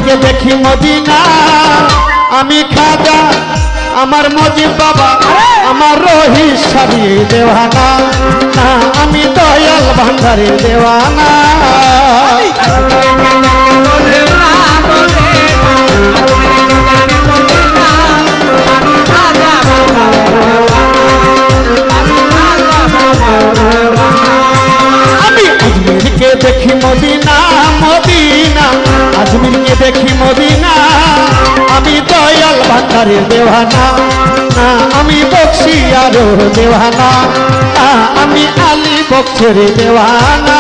থেকে দেখি মদিনা আমি খাজা আমার মজিদ বাবা আমার রহিস সারিয়ে দেওয়ানা না আমি দয়াল ভান্ডারের দেওয়ানা আমি আজমিরকে দেখি মদিনা মদিনা আজমিরকে দেখি মদিনা আমি দয়াল ভান্ডারের দেওয়ানা না আমি বক্সিয়ারও দেওয়ানা আমি আলী বক্সের দেওয়ানা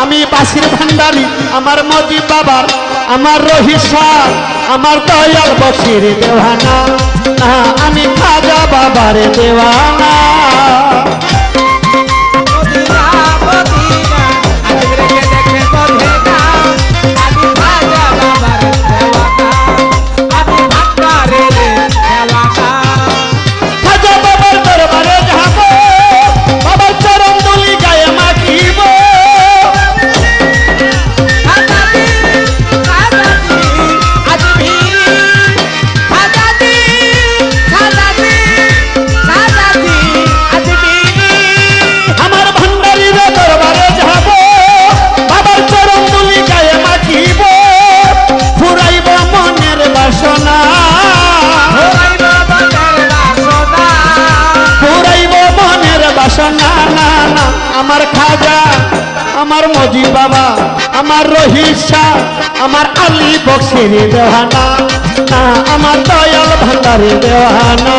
আমি বাসির ভান্ডারি আমার মজিদ বাবার আমার রহিসা আমার দয়াল বক্সের দেওয়ানা না আমি খাজা বাবার দেওয়ানা আমার খাজা আমার মজিদ বাবা আমার রহিসা আমার আলী বক্সের দেওয়ানা না আমার দয়াল ভান্ডারের দেওয়ানা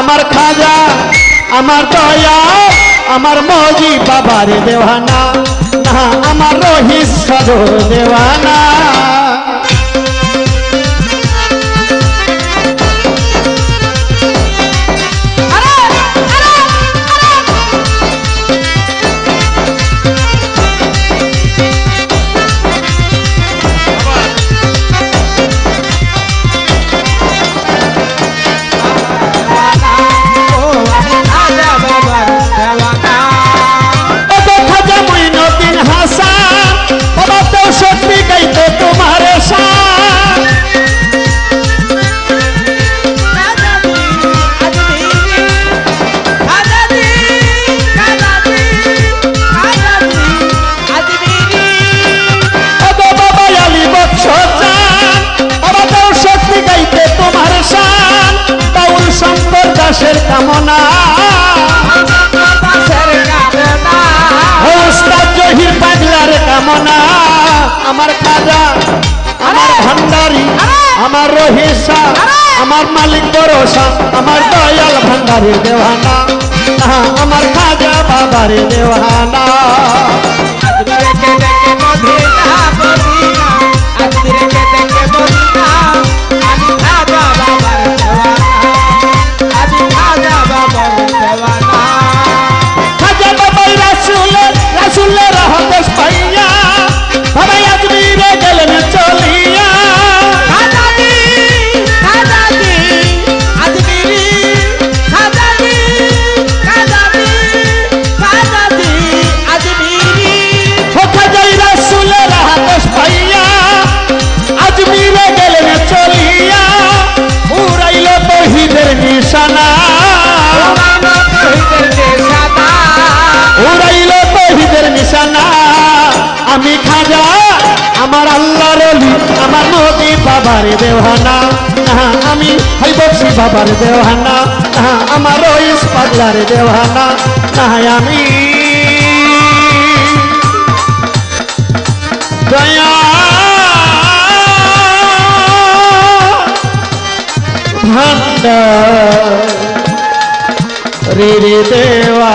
আমার খাজা আমার দয়া আমার মজিদ বাবার দেওয়ানা না আমার রহিস দেওয়ানা কামনা জহির পাগলার কামনা আমার খাজা আমার ভান্ডারি আমার রহিসা আমার মালিক ভরসা আমার দয়াল ভান্ডারি দেওয়ানা আমার খাজা বাবার দেওয়ানা আমি খাজা আমার আল্লাহর ওলি আমার নদী বাবার দেওয়ানা আমি হাই বক্সি বাবার দেওয়ানা আমার রইস পাগলার দেওয়ানা আমি দয়া ভান্ডার রে দেওয়া